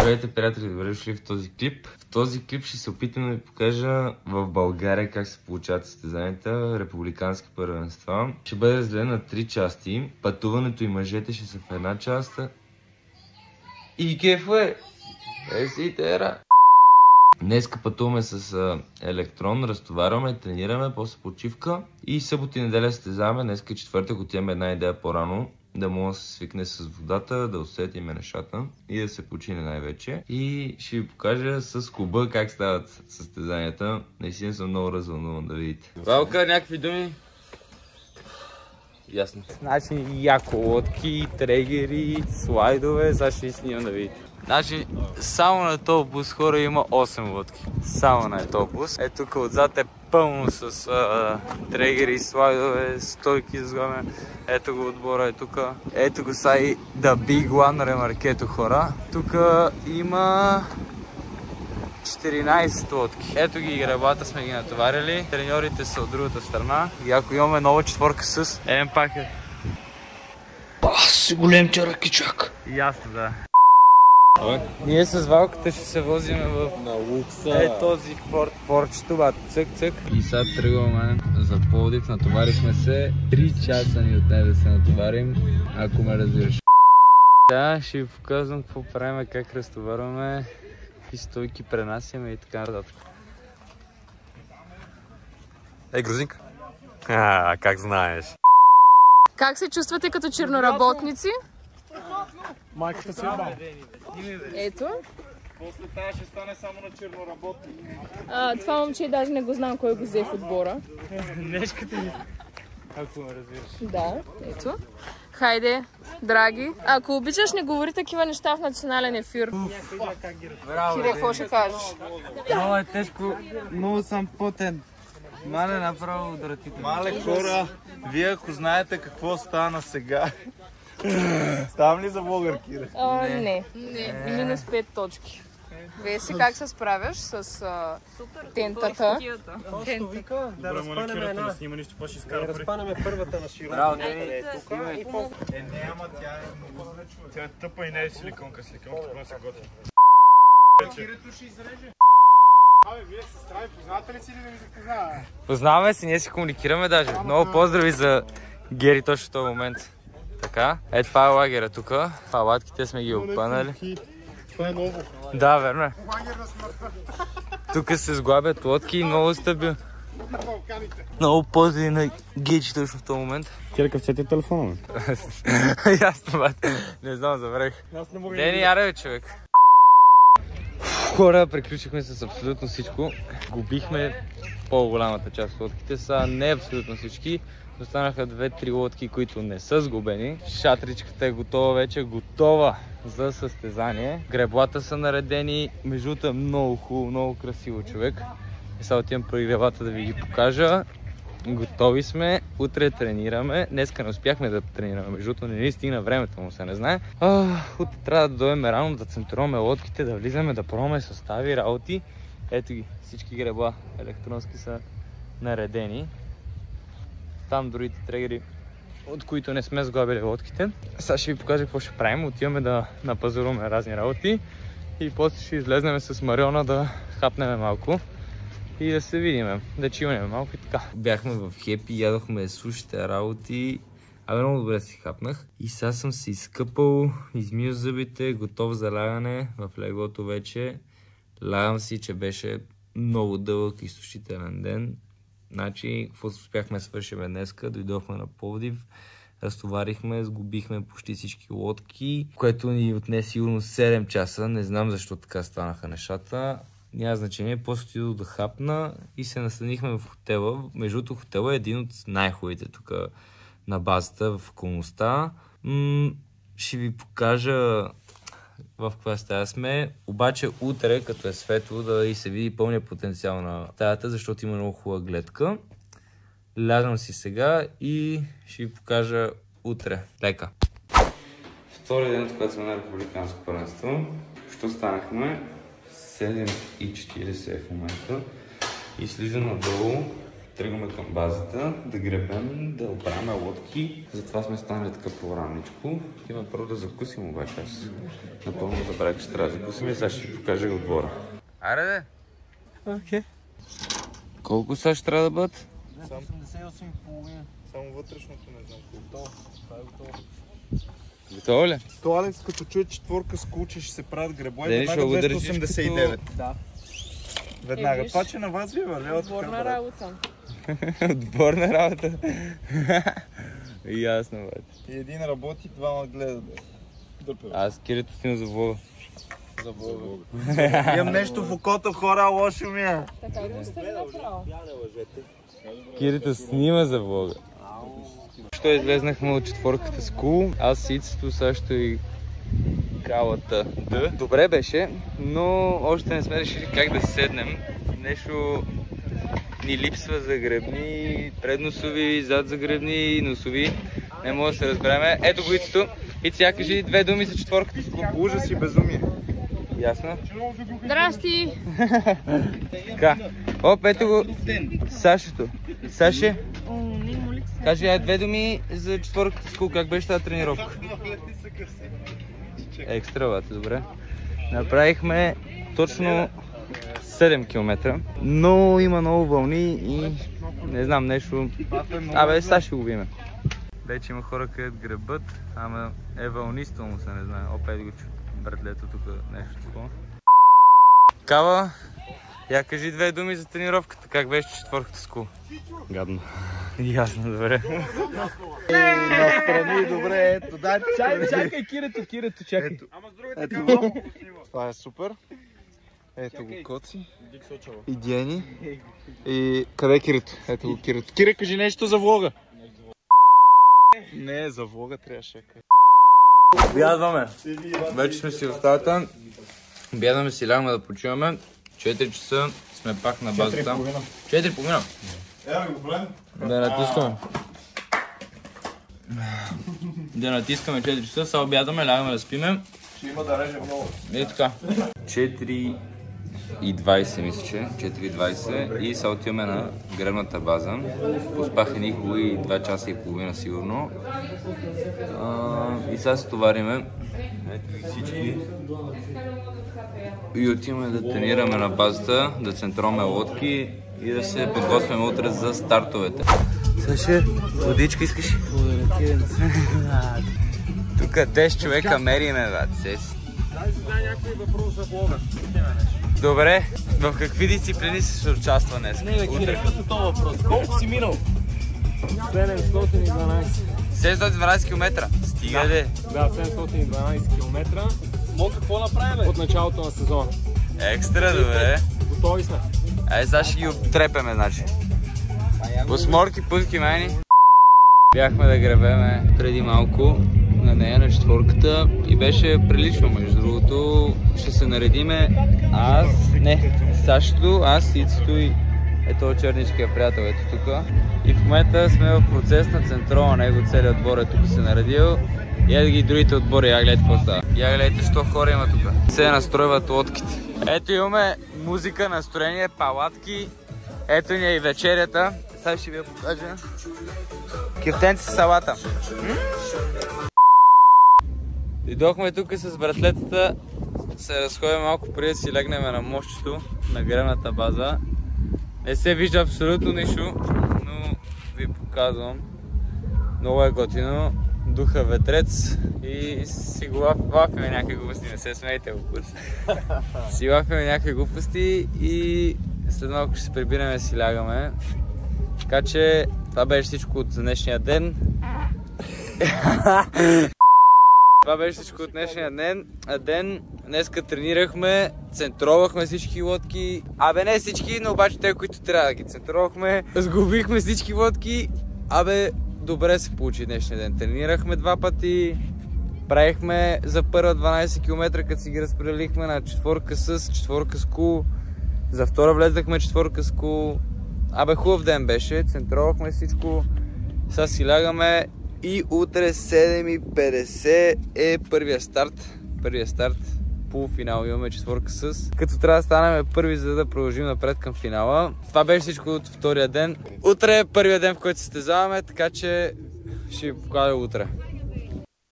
Здравейте, приятели, добре дошли в този клип. В този клип ще се опитам да ви покажа в България как се получават състезанията, републикански първенства. Ще бъде разделен на 3 части. Пътуването и мъжете ще са в една част. И кефо е! Еситера! Днеска пътуваме с електрон, разтоварваме, тренираме, после почивка и събота и неделя състезаваме. Днеска е четвъртък, отиваме една идея по-рано, да мога да се свикне с водата, да усетиме нещата и да се почине най-вече. И ще ви покажа с клуба как стават състезанията. Наистина съм много развълнуван да видите. Валка, някакви думи? Ясно. Значи яко лодки, трегери, слайдове, сега ще снимам да видите. Значи само на този бус хора има 8 лодки. Само на този бус. Ето тук отзад е пълно с трегери, слайдове, стойки за сгоме. Ето го отбора е тук. Ето го са и The Big One ремаркето хора. Тук има 14 лодки. Ето ги гребата сме ги натоварили. Треньорите са от другата страна. И ако имаме нова четворка с един пакет. Си голем чаракичак. Ясно, да. Ние с Валката ще се возим на лукса. Този форчето, бат, цък. И сега тръгваме за Пловдив, натоварихме се. 3 часа ни отне да се натоварим, ако ме разбираш. Да, ще ви показвам какво правим, как разтоварваме, какви стойки пренасяме и така нататък. Ей, грузинка! Как знаеш? Как се чувствате като черноработници? Майката си е баба. Ето. После тая ще стане само на черноработник. Това момче даже не го знам кой го взе в отбора. Днешката ни. Ако ме разбираш. Да, ето. Хайде, драги. Ако обичаш, не говори такива неща в национален ефир. Кире, какво ще кажеш? Много е тежко, много съм потен. Мале направо отвратително. Мале хора, вие ако знаете какво стана сега, ставам ли за блогър, Кире? Не. Минус 5 точки. Веси, как се справяш с тентата? Да разпанеме една. Не снима нищо, па ще изкара. Разпанеме първата на широко. Браво, Не, ама тя е много зле човек. Тя е тъпа и не е силиконка. Силиконка не се готви. Кирето ще изреже. Абе, вие се страви, познавате ли си или да ви запознава? Познаваме се, ние си комуникираме даже. Много поздрави за Гери точно в този момент. Така, това е лагера тук. Палатките сме ги опънали. Това е ново. Да, верно е. Лагер на смъртта. Тук се сглабят лодки и много стабил. На Балканите. Много поздрави на Гечи точно в този момент. Кире, къв цвете телефона? Ясно, бат. Не знам, забравих. Аз не мога Дени, яре, човек. Хора, приключихме с абсолютно всичко. Губихме по-голямата част от лодките. Са не абсолютно всички. Останаха 2-3 лодки, които не са сгубени. Шатричката е готова вече, готова за състезание. Греблата са наредени. Междуто е много хубаво, много красиво, човек. И сега отивам при греблата да ви ги покажа. Готови сме, утре тренираме. Днеска не успяхме да тренираме, междуто не ни стигна времето, му се не знае. Утре трябва да дойдем рано, да центруваме лодките, да влизаме, да пробваме състави, работи. Ето ги, всички гребла електронски са наредени. Там другите трегери, от които не сме сглабили лодките. Сега ще ви покажа какво ще правим. Отиваме да напазаруваме разни работи и после ще излезнем с Мариона да хапнем малко и да се видим, да чилнем малко и така. Бяхме в Хепи, ядохме сушите работи. Много добре си хапнах. И сега съм се изкъпал, измил зъбите, готов за лягане в леглото вече. Лягам си, че беше много дълъг и изтощителен ден. Значи, какво успяхме да свършим днеска, дойдохме на Пловдив, разтоварихме, сгубихме почти всички лодки, което ни отне сигурно 7 часа, не знам защо така станаха нещата. Няма значение, после отидох да хапна и се настанихме в хотела. Между другото, хотела е един от най-хубавите тук на базата, в околността. Ще ви покажа в каква стая сме, обаче утре, като е светло, да и се види пълния потенциал на стаята, защото има много хубава гледка. Лягам си сега и ще ви покажа утре. Лека! Втори ден, когато сме на републиканско първенство, що станахме 7:40 в момента и слизам надолу Тръгваме към базата, да гребем, да оправяме лодки. Затова сме станали така по-ранничко. Има първо да закусим обаче. Аз напълно забравях, че трябва да закусим и сега ще ви покажа отбора. Аре де! Окей. Колко сега ще трябва да бъдат? 88,5. Само вътрешното не знам колко. Това е готово. Готово ли? То Алекс като чуе четворка с кул, че ще се правят гребла и Дени, ще веднага го държиш 289. Да. Веднага. Това, че на вас ви е валяло така. Отборна работа. Отборна работа. Ясно, бе. И един работи, двама гледат. Аз Кирито снимам за влога. За Бога. Имам нещо в окото, хора, лошо ми е. Така го сте направо. Кирито снима за влога. Що излезнахме от четворката с кул, аз сицето също и калата. Добре беше, но още не сме решили как да седнем. Нещо ни липсва за гребни, предносови, зад за гребни, носови. Не мога да се разбереме. Ето го Ицето. Ици, я кажи две думи за четворката с кул. Ужас и безумие. Ясно? Здрасти! Така. Оп, ето го Сашето. Саше, кажи две думи за четворката с кул. Как беше тази тренировка? Екстра, бата, добре. Направихме точно 7 км, но има много вълни и не знам нещо. Абе, сега ще го видим. Вече има хора, където гребат, ама е вълнисто му се, не знае. Опет го чу братлето тук нещо такова. Кава, я кажи две думи за тренировката. Как беше четворката с кул? Гадно. Ясно, добре. Настрани, добре, ето, дай. Чакай, Кирето, чакай. Ето го. Това е супер. Ето го Коци. И Дени. И къде е Кирито? Ето го Кирито. Кире, кажи нещо за влога. Не, за влога трябваше. Обядваме. Вече сме си в стаята. Обядваме си, лягаме да почиваме. 4 часа сме пак на базата. 4:30. Да натискаме. Да натискаме 4 часа, сега обядваме, лягаме да спиме. Ще има да режем много. И така. 4:20 мисля, че. 4:20 и сега отиваме на гребната база. Поспах едни хубави 2 часа и половина сигурно. И сега се товариме. Ето ги всички. И отиваме да тренираме на базата, да центроваме лодки и да се подготвяме утре за стартовете. Саше, водичка искаш? Тук 10 човека мериме, брат. Дай си дай някой въпрос за влога. Добре, в какви дисциплини ще участва днес? Не, бе, Кире, като това въпрос. Колко си минал? 712. 712 км? Стига де. Да, 712 км. Мога какво направим? От началото на сезона. Екстра, добре. Готови сме. Айде сега ще ги обтрепеме, значи. Осморки, путки, майни. Бяхме да гребеме преди малко на нея, на четворката и беше прилично, между другото. Ще се наредиме Сашето, аз, Ицето и ето черничкия приятел, ето тук. И в момента сме в процес на центрова, него целият отбор е тук се наредил. И ето ги другите отбори, я гледайте какво става. Я гледайте, що хора има тук. Се настройват лодките. Ето имаме музика, настроение, палатки. Ето ни е и вечерята. Сега ще ви я покажа. Кефтенци с салата. Дойдохме тук с братлетата. Се разходим малко преди да си легнем на мостчето на гребната база. Не се вижда абсолютно нищо, но ви показвам. Много е готино. Духа ветрец и си го лафиме някакви глупости. Не се смейте, глупости. Си лафиме някакви глупости и след малко ще се прибираме да си лягаме. Така че това беше всичко от днешния ден. Това беше всичко от днешния ден. Днеска тренирахме, центровахме всички лодки. Абе не всички, но обаче те, които трябва да ги центровахме. Сгубихме всички лодки. Абе, добре се получи днешния ден. Тренирахме 2 пъти. Правихме за първа 12 км, като си ги разпределихме на четворка с кул. За втора влезнахме четворка с кул. Абе, хубав ден беше. Центровахме всичко. Сега си лягаме. И утре 7:50 е първия старт. полуфинал, имаме четворка с. Като трябва да станем първи, за да продължим напред към финала. Това беше всичко от втория ден. Утре е първия ден, в който се състезаваме, така че ще ви покажа утре.